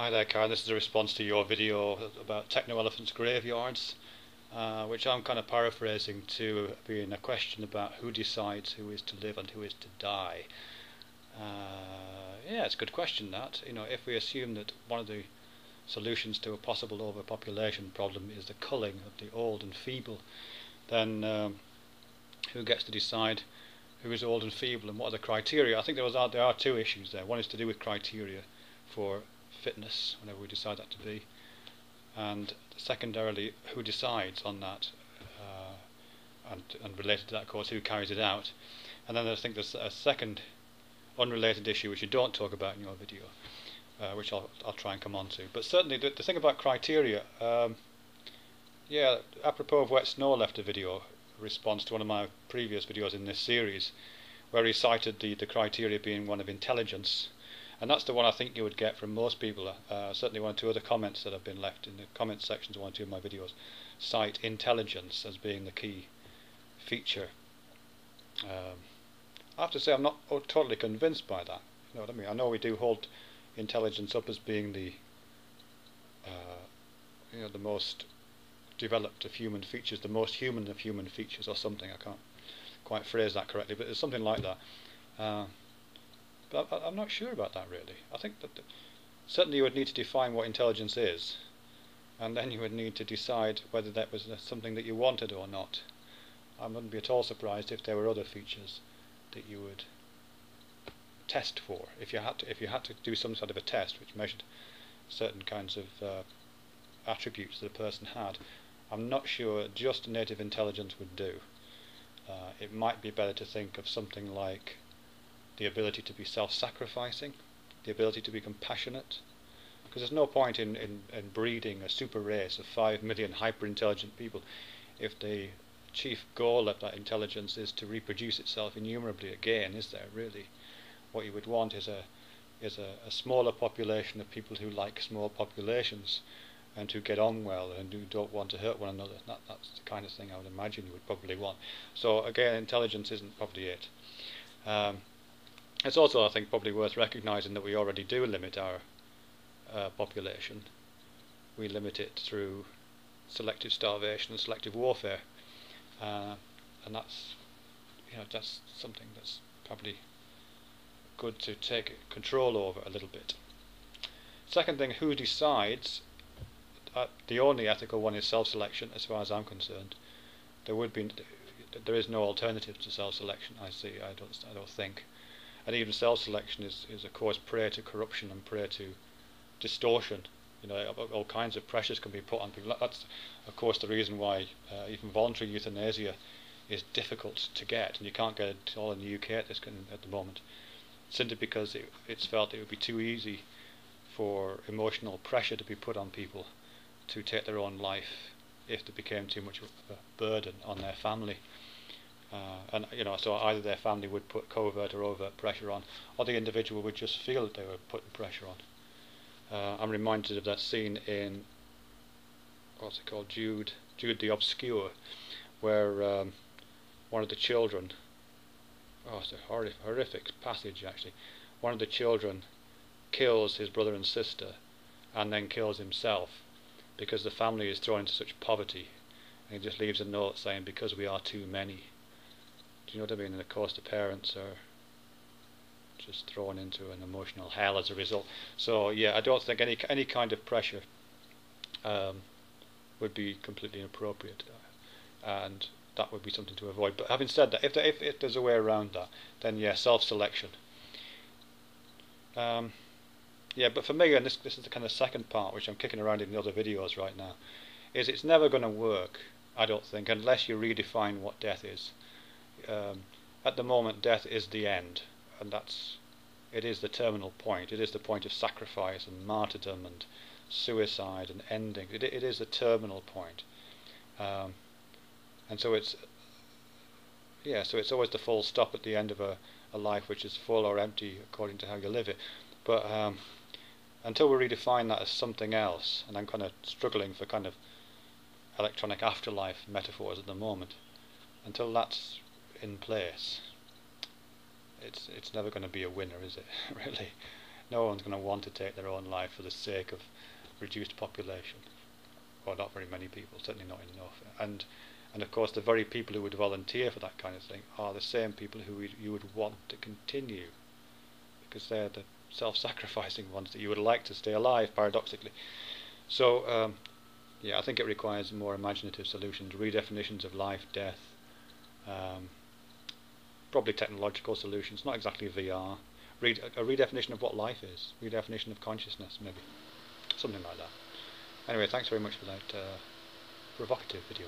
Hi there, Karen. This is a response to your video about techno-elephants graveyards, which I'm kind of paraphrasing to being a question about who decides who is to live and who is to die. Yeah, it's a good question, that. If we assume that one of the solutions to a possible overpopulation problem is the culling of the old and feeble, then who gets to decide who is old and feeble and what are the criteria? I think there are two issues there. One is to do with criteria for fitness, whenever we decide that to be, and secondarily, who decides on that, and related to that, of course, who carries it out. And then I think there's a second unrelated issue which you don't talk about in your video, which I'll try and come on to. But certainly the thing about criteria, yeah, apropos of Wet Snow left a video response to one of my previous videos in this series, where he cited the criteria being one of intelligence. And that's the one I think you would get from most people. Certainly one or two other comments that have been left in the comments sections of one or two of my videos cite intelligence as being the key feature. I have to say I'm not totally convinced by that. You know what I mean? I know we do hold intelligence up as being the the most developed of human features, the most human of human features, or something. I can't quite phrase that correctly, but it's something like that. But I'm not sure about that, really. I think that certainly you would need to define what intelligence is, and then you would need to decide whether that was something that you wanted or not. I wouldn't be at all surprised if there were other features that you would test for. If you had to do some sort of a test which measured certain kinds of attributes that a person had, I'm not sure just native intelligence would do. It might be better to think of something like the ability to be self-sacrificing, the ability to be compassionate, because there's no point in breeding a super race of 5 million hyper-intelligent people if the chief goal of that intelligence is to reproduce itself innumerably again, is there really? What you would want is a smaller population of people who like small populations and who get on well and who don't want to hurt one another. That's the kind of thing I would imagine you would probably want. So again, intelligence isn't probably it. It's also, I think, probably worth recognising that we already do limit our population. We limit it through selective starvation and selective warfare, and that's something that's probably good to take control over a little bit. Second thing, who decides? The only ethical one is self-selection, as far as I'm concerned. There is no alternative to self-selection. I don't think. And even self-selection is of course prey to corruption and prey to distortion. All kinds of pressures can be put on people. That's of course the reason why even voluntary euthanasia is difficult to get, and you can't get it all in the UK at the moment, simply because it's felt it would be too easy for emotional pressure to be put on people to take their own life if they became too much of a burden on their family. So either their family would put covert or overt pressure on, or the individual would just feel that they were putting pressure on. I'm reminded of that scene in, what's it called, Jude the Obscure, where one of the children, it's a horrific passage actually, one of the children kills his brother and sister and then kills himself because the family is thrown into such poverty, and he just leaves a note saying, because we are too many. Do you know what I mean? And of course the parents are just thrown into an emotional hell as a result. So yeah, I don't think any kind of pressure would be completely inappropriate, and that would be something to avoid. But having said that, if there's a way around that, then yeah, self-selection. Yeah, but for me, and this is the kind of second part which I'm kicking around in the other videos right now, is it's never going to work, I don't think, unless you redefine what death is. At the moment, death is the end, and it is the terminal point. It is the point of sacrifice and martyrdom and suicide and ending. It is the terminal point, and so it's always the full stop at the end of a life which is full or empty according to how you live it. But until we redefine that as something else, and I'm kind of struggling for kind of electronic afterlife metaphors at the moment, until that's in place, it's never going to be a winner, is it? Really. No one's going to want to take their own life for the sake of reduced population, or not very many people, certainly not enough. And of course, the very people who would volunteer for that kind of thing are the same people who you would want to continue, because they're the self-sacrificing ones that you would like to stay alive, paradoxically. So, yeah, I think it requires more imaginative solutions, redefinitions of life, death, probably technological solutions, not exactly VR. A redefinition of what life is, redefinition of consciousness, maybe, something like that. Anyway, thanks very much for that provocative video.